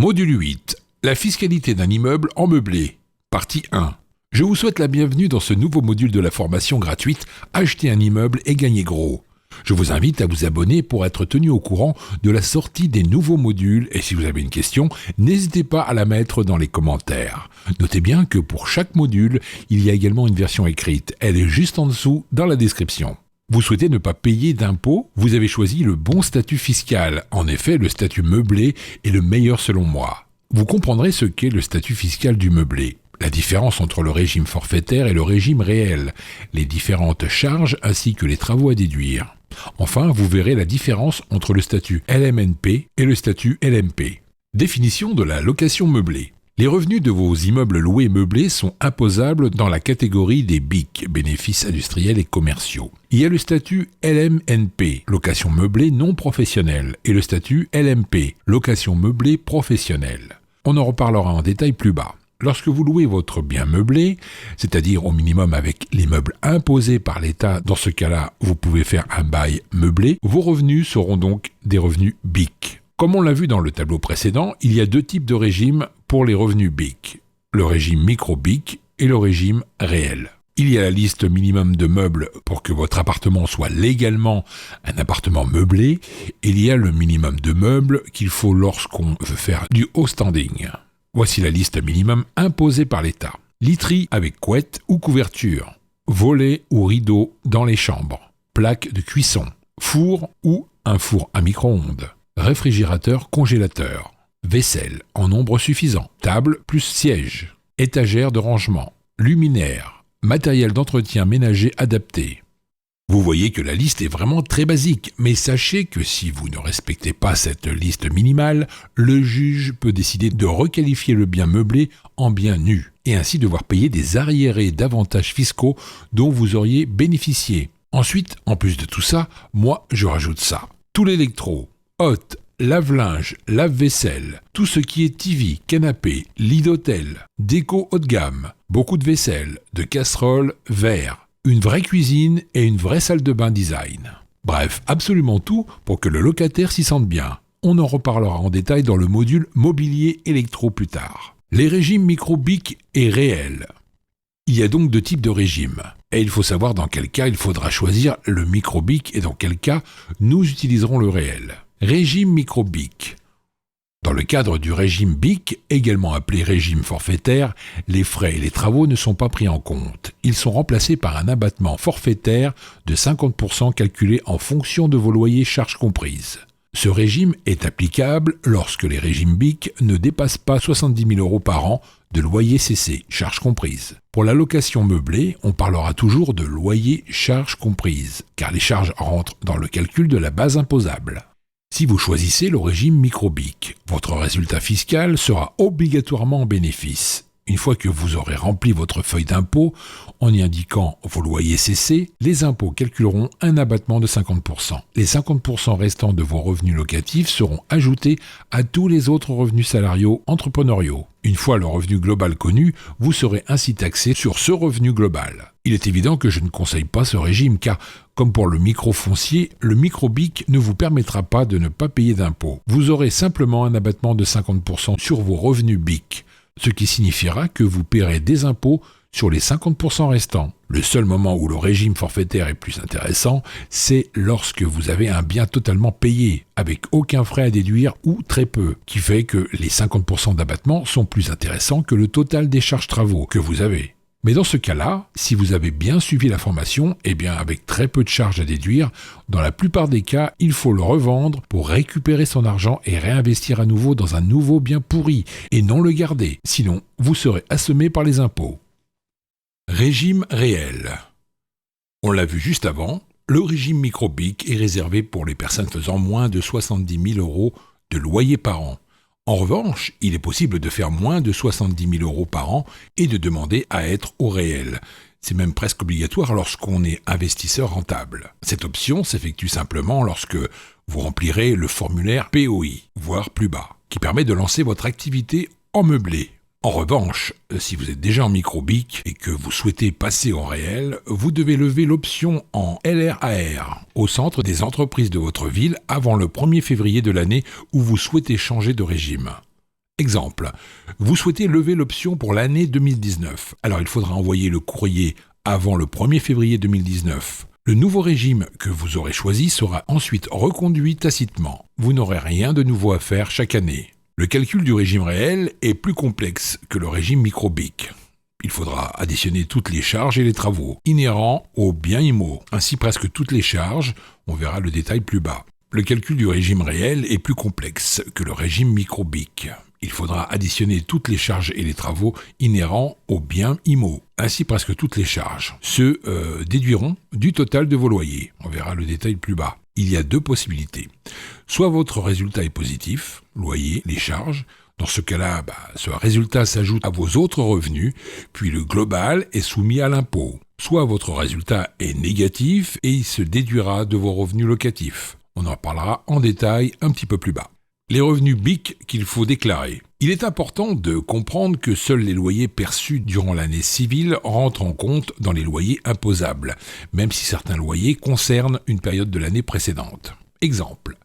Module 8. La fiscalité d'un immeuble en meublé. Partie 1. Je vous souhaite la bienvenue dans ce nouveau module de la formation gratuite Acheter un immeuble et gagner gros. Je vous invite à vous abonner pour être tenu au courant de la sortie des nouveaux modules et si vous avez une question, n'hésitez pas à la mettre dans les commentaires. Notez bien que pour chaque module, il y a également une version écrite. Elle est juste en dessous dans la description. Vous souhaitez ne pas payer d'impôts? Vous avez choisi le bon statut fiscal. En effet, le statut meublé est le meilleur selon moi. Vous comprendrez ce qu'est le statut fiscal du meublé. La différence entre le régime forfaitaire et le régime réel, les différentes charges ainsi que les travaux à déduire. Enfin, vous verrez la différence entre le statut LMNP et le statut LMP. Définition de la location meublée. Les revenus de vos immeubles loués meublés sont imposables dans la catégorie des BIC, bénéfices industriels et commerciaux. Il y a le statut LMNP, location meublée non professionnelle, et le statut LMP, location meublée professionnelle. On en reparlera en détail plus bas. Lorsque vous louez votre bien meublé, c'est-à-dire au minimum avec les meubles imposés par l'État, dans ce cas-là, vous pouvez faire un bail meublé, vos revenus seront donc des revenus BIC. Comme on l'a vu dans le tableau précédent, il y a deux types de régimes pour les revenus BIC, le régime micro-BIC et le régime réel. Il y a la liste minimum de meubles pour que votre appartement soit légalement un appartement meublé, et il y a le minimum de meubles qu'il faut lorsqu'on veut faire du haut standing. Voici la liste minimum imposée par l'État. Literie avec couette ou couverture, volets ou rideaux dans les chambres, plaque de cuisson, four ou un four à micro-ondes, réfrigérateur congélateur, vaisselle en nombre suffisant, table plus siège, étagère de rangement, luminaire, matériel d'entretien ménager adapté. Vous voyez que la liste est vraiment très basique, mais sachez que si vous ne respectez pas cette liste minimale, le juge peut décider de requalifier le bien meublé en bien nu, et ainsi devoir payer des arriérés d'avantages fiscaux dont vous auriez bénéficié. Ensuite, en plus de tout ça, moi je rajoute ça. Tout l'électro, hotte, lave-linge, lave-vaisselle, tout ce qui est TV, canapé, lit d'hôtel, déco haut de gamme, beaucoup de vaisselle, de casseroles, verres, une vraie cuisine et une vraie salle de bain design. Bref, absolument tout pour que le locataire s'y sente bien. On en reparlera en détail dans le module mobilier électro plus tard. Les régimes micro-BIC et réels. Il y a donc deux types de régimes. Et il faut savoir dans quel cas il faudra choisir le micro-BIC et dans quel cas nous utiliserons le réel. Régime micro-BIC. Dans le cadre du régime BIC, également appelé régime forfaitaire, les frais et les travaux ne sont pas pris en compte. Ils sont remplacés par un abattement forfaitaire de 50% calculé en fonction de vos loyers charges comprises. Ce régime est applicable lorsque les régimes BIC ne dépassent pas 70 000 € par an de loyer CC, charges comprises. Pour la location meublée, on parlera toujours de loyer charges comprises, car les charges rentrent dans le calcul de la base imposable. Si vous choisissez le régime micro-BIC, votre résultat fiscal sera obligatoirement en bénéfice. Une fois que vous aurez rempli votre feuille d'impôt, en y indiquant vos loyers CC, les impôts calculeront un abattement de 50%. Les 50% restants de vos revenus locatifs seront ajoutés à tous les autres revenus salariaux entrepreneuriaux. Une fois le revenu global connu, vous serez ainsi taxé sur ce revenu global. Il est évident que je ne conseille pas ce régime car, comme pour le micro-foncier, le micro-BIC ne vous permettra pas de ne pas payer d'impôts. Vous aurez simplement un abattement de 50% sur vos revenus BIC, ce qui signifiera que vous paierez des impôts sur les 50% restants. Le seul moment où le régime forfaitaire est plus intéressant, c'est lorsque vous avez un bien totalement payé, avec aucun frais à déduire ou très peu, qui fait que les 50% d'abattement sont plus intéressants que le total des charges travaux que vous avez. Mais dans ce cas-là, si vous avez bien suivi la formation, avec très peu de charges à déduire, dans la plupart des cas, il faut le revendre pour récupérer son argent et réinvestir à nouveau dans un nouveau bien pourri, et non le garder, sinon vous serez assommé par les impôts. Régime réel. On l'a vu juste avant, le régime micro-BIC est réservé pour les personnes faisant moins de 70 000 € de loyer par an. En revanche, il est possible de faire moins de 70 000 € par an et de demander à être au réel. C'est même presque obligatoire lorsqu'on est investisseur rentable. Cette option s'effectue simplement lorsque vous remplirez le formulaire POI, voire plus bas, qui permet de lancer votre activité en meublé. En revanche, si vous êtes déjà en micro-BIC et que vous souhaitez passer au réel, vous devez lever l'option en LRAR au centre des entreprises de votre ville avant le 1er février de l'année où vous souhaitez changer de régime. Exemple, vous souhaitez lever l'option pour l'année 2019. Alors il faudra envoyer le courrier avant le 1er février 2019. Le nouveau régime que vous aurez choisi sera ensuite reconduit tacitement. Vous n'aurez rien de nouveau à faire chaque année. Le calcul du régime réel est plus complexe que le régime micro-BIC. Il faudra additionner toutes les charges et les travaux inhérents au bien IMO, ainsi presque toutes les charges, on verra le détail plus bas. Le calcul du régime réel est plus complexe que le régime micro-BIC. Il faudra additionner toutes les charges et les travaux inhérents au bien IMO, ainsi presque toutes les charges. Ceux déduiront du total de vos loyers. On verra le détail plus bas. Il y a deux possibilités. Soit votre résultat est positif, loyer, les charges. Dans ce cas-là, ce résultat s'ajoute à vos autres revenus, puis le global est soumis à l'impôt. Soit votre résultat est négatif et il se déduira de vos revenus locatifs. On en parlera en détail un petit peu plus bas. Les revenus BIC qu'il faut déclarer. Il est important de comprendre que seuls les loyers perçus durant l'année civile rentrent en compte dans les loyers imposables, même si certains loyers concernent une période de l'année précédente. Exemple.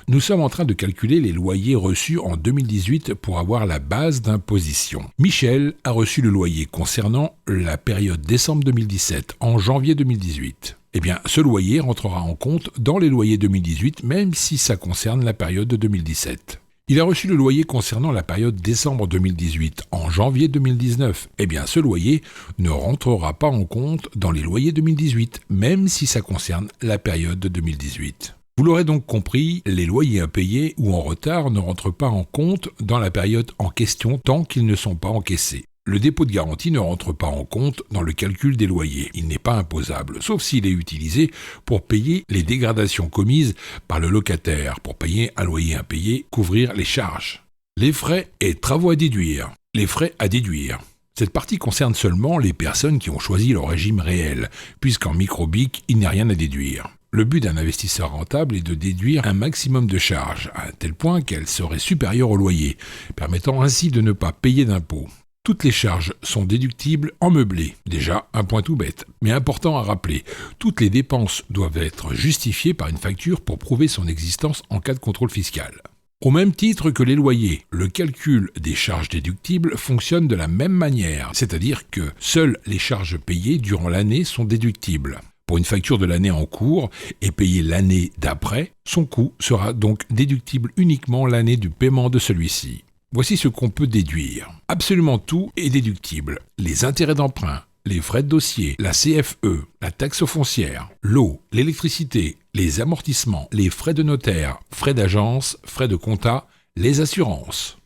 Nous sommes en train de calculer les loyers reçus en 2018 pour avoir la base d'imposition. Michel a reçu le loyer concernant la période décembre 2017 en janvier 2018. Eh bien, ce loyer rentrera en compte dans les loyers 2018, même si ça concerne la période de 2017. Il a reçu le loyer concernant la période décembre 2018 en janvier 2019. Eh bien, ce loyer ne rentrera pas en compte dans les loyers 2018, même si ça concerne la période de 2018. Vous l'aurez donc compris, les loyers impayés ou en retard ne rentrent pas en compte dans la période en question tant qu'ils ne sont pas encaissés. Le dépôt de garantie ne rentre pas en compte dans le calcul des loyers. Il n'est pas imposable, sauf s'il est utilisé pour payer les dégradations commises par le locataire, pour payer un loyer impayé, couvrir les charges. Les frais et travaux à déduire. Les frais à déduire. Cette partie concerne seulement les personnes qui ont choisi leur régime réel, puisqu'en micro-BIC, il n'y a rien à déduire. Le but d'un investisseur rentable est de déduire un maximum de charges, à un tel point qu'elles seraient supérieures au loyer, permettant ainsi de ne pas payer d'impôts. Toutes les charges sont déductibles en meublé. Déjà, un point tout bête, mais important à rappeler. Toutes les dépenses doivent être justifiées par une facture pour prouver son existence en cas de contrôle fiscal. Au même titre que les loyers, le calcul des charges déductibles fonctionne de la même manière, c'est-à-dire que seules les charges payées durant l'année sont déductibles. Pour une facture de l'année en cours et payée l'année d'après, son coût sera donc déductible uniquement l'année du paiement de celui-ci. Voici ce qu'on peut déduire. Absolument tout est déductible. Les intérêts d'emprunt, les frais de dossier, la CFE, la taxe foncière, l'eau, l'électricité, les amortissements, les frais de notaire, frais d'agence, frais de compta, les assurances.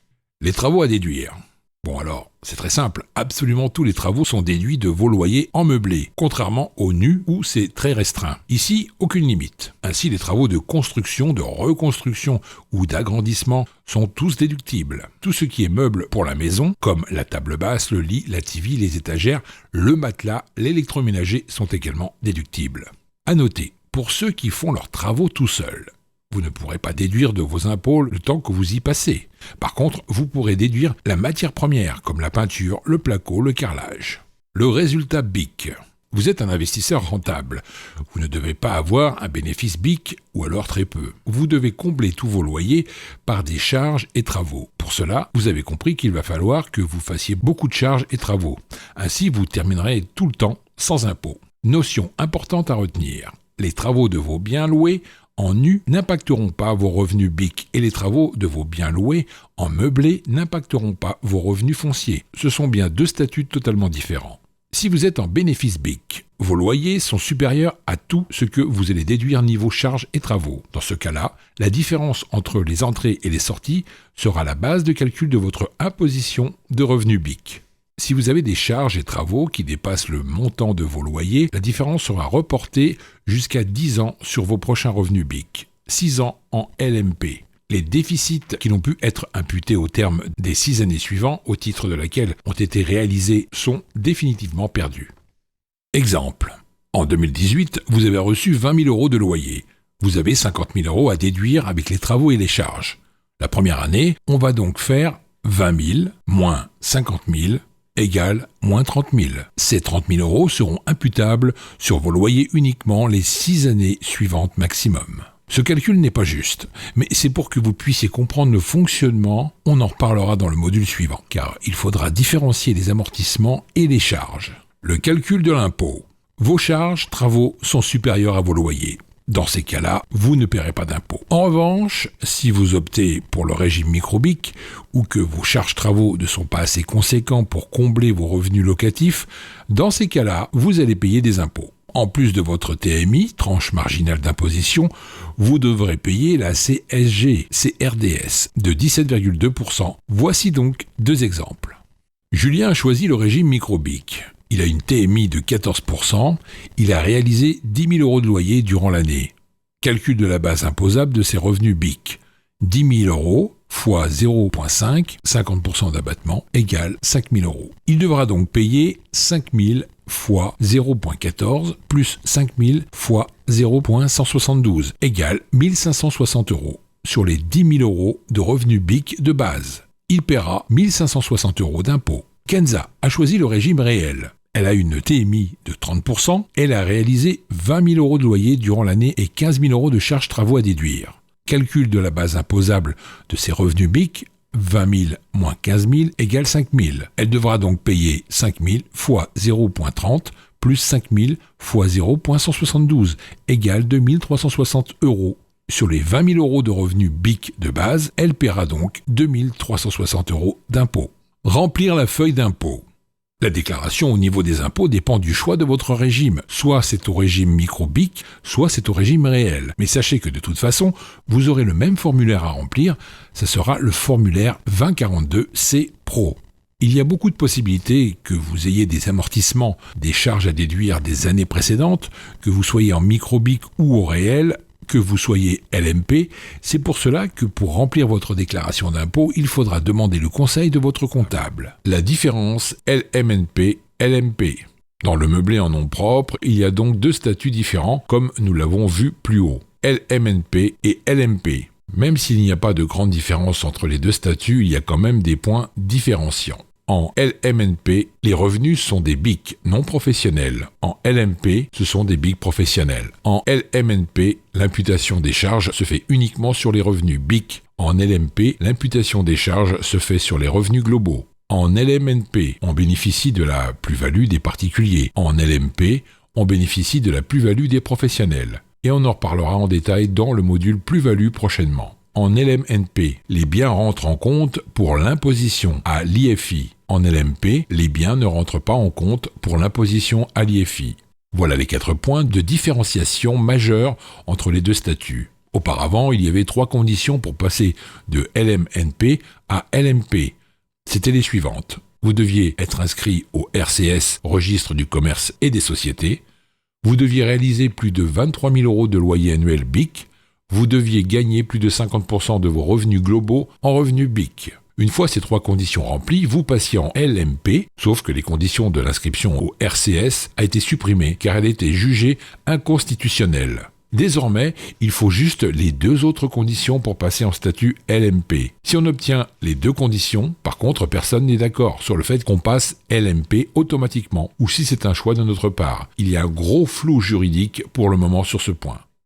Les travaux à déduire. Bon alors, c'est très simple, absolument tous les travaux sont déduits de vos loyers en meublé, contrairement aux nus où c'est très restreint. Ici, aucune limite. Ainsi, les travaux de construction, de reconstruction ou d'agrandissement sont tous déductibles. Tout ce qui est meuble pour la maison, comme la table basse, le lit, la TV, les étagères, le matelas, l'électroménager sont également déductibles. À noter, pour ceux qui font leurs travaux tout seuls, vous ne pourrez pas déduire de vos impôts le temps que vous y passez. Par contre, vous pourrez déduire la matière première, comme la peinture, le placo, le carrelage. Le résultat BIC. Vous êtes un investisseur rentable. Vous ne devez pas avoir un bénéfice BIC, ou alors très peu. Vous devez combler tous vos loyers par des charges et travaux. Pour cela, vous avez compris qu'il va falloir que vous fassiez beaucoup de charges et travaux. Ainsi, vous terminerez tout le temps sans impôt. Notion importante à retenir. Les travaux de vos biens loués en nu n'impacteront pas vos revenus BIC et les travaux de vos biens loués en meublé n'impacteront pas vos revenus fonciers. Ce sont bien deux statuts totalement différents. Si vous êtes en bénéfice BIC, vos loyers sont supérieurs à tout ce que vous allez déduire niveau charges et travaux. Dans ce cas-là, la différence entre les entrées et les sorties sera la base de calcul de votre imposition de revenus BIC. Si vous avez des charges et travaux qui dépassent le montant de vos loyers, la différence sera reportée jusqu'à 10 ans sur vos prochains revenus BIC, 6 ans en LMP. Les déficits qui n'ont pu être imputés au terme des 6 années suivantes, au titre de laquelle ont été réalisés, sont définitivement perdus. Exemple. En 2018, vous avez reçu 20 000 € de loyer. Vous avez 50 000 € à déduire avec les travaux et les charges. La première année, on va donc faire 20 000 moins 50 000 égale moins 30 000. Ces 30 000 € seront imputables sur vos loyers uniquement les 6 années suivantes maximum. Ce calcul n'est pas juste, mais c'est pour que vous puissiez comprendre le fonctionnement, on en reparlera dans le module suivant, car il faudra différencier les amortissements et les charges. Le calcul de l'impôt. Vos charges, travaux sont supérieures à vos loyers. Dans ces cas-là, vous ne paierez pas d'impôt. En revanche, si vous optez pour le régime micro-BIC ou que vos charges travaux ne sont pas assez conséquents pour combler vos revenus locatifs, dans ces cas-là, vous allez payer des impôts. En plus de votre TMI, tranche marginale d'imposition, vous devrez payer la CSG, CRDS, de 17,2%. Voici donc 2 exemples. Julien a choisi le régime micro-BIC. Il a une TMI de 14%, il a réalisé 10 000 euros de loyer durant l'année. Calcul de la base imposable de ses revenus BIC. 10 000 euros fois 0,5, 50% d'abattement, égale 5 000 euros. Il devra donc payer 5 000 fois 0,14 plus 5 000 fois 0,172, égale 1 560 euros sur les 10 000 euros de revenus BIC de base. Il paiera 1 560 euros d'impôt. Kenza a choisi le régime réel. Elle a une TMI de 30%, elle a réalisé 20 000 euros de loyer durant l'année et 15 000 euros de charges travaux à déduire. Calcul de la base imposable de ses revenus BIC, 20 000 moins 15 000 égale 5 000. Elle devra donc payer 5 000 fois 0,30 plus 5 000 fois 0,172 égale 2 360 euros. Sur les 20 000 euros de revenus BIC de base, elle paiera donc 2 360 euros d'impôt. Remplir la feuille d'impôt. La déclaration au niveau des impôts dépend du choix de votre régime. Soit c'est au régime micro-BIC, soit c'est au régime réel. Mais sachez que de toute façon, vous aurez le même formulaire à remplir. Ça sera le formulaire 2042C Pro. Il y a beaucoup de possibilités que vous ayez des amortissements, des charges à déduire des années précédentes, que vous soyez en micro-BIC ou au réel, que vous soyez LMP, c'est pour cela que pour remplir votre déclaration d'impôt, il faudra demander le conseil de votre comptable. La différence LMNP-LMP. Dans le meublé en nom propre, il y a donc 2 statuts différents, comme nous l'avons vu plus haut. LMNP et LMP. Même s'il n'y a pas de grande différence entre les 2 statuts, il y a quand même des points différenciants. En LMNP, les revenus sont des BIC non professionnels. En LMP, ce sont des BIC professionnels. En LMNP, l'imputation des charges se fait uniquement sur les revenus BIC. En LMP, l'imputation des charges se fait sur les revenus globaux. En LMNP, on bénéficie de la plus-value des particuliers. En LMP, on bénéficie de la plus-value des professionnels. Et on en reparlera en détail dans le module plus-value prochainement. En LMNP, les biens rentrent en compte pour l'imposition à l'IFI. En LMP, les biens ne rentrent pas en compte pour l'imposition à l'IFI. Voilà les 4 points de différenciation majeure entre les 2 statuts. Auparavant, il y avait 3 conditions pour passer de LMNP à LMP. C'étaient les suivantes. Vous deviez être inscrit au RCS, Registre du commerce et des sociétés. Vous deviez réaliser plus de 23 000 euros de loyer annuel BIC. Vous deviez gagner plus de 50% de vos revenus globaux en revenus BIC. Une fois ces 3 conditions remplies, vous passiez en LMP, sauf que les conditions de l'inscription au RCS a été supprimée car elle était jugée inconstitutionnelle. Désormais, il faut juste les 2 autres conditions pour passer en statut LMP. Si on obtient les 2 conditions, par contre, personne n'est d'accord sur le fait qu'on passe LMP automatiquement, ou si c'est un choix de notre part. Il y a un gros flou juridique pour le moment sur ce point.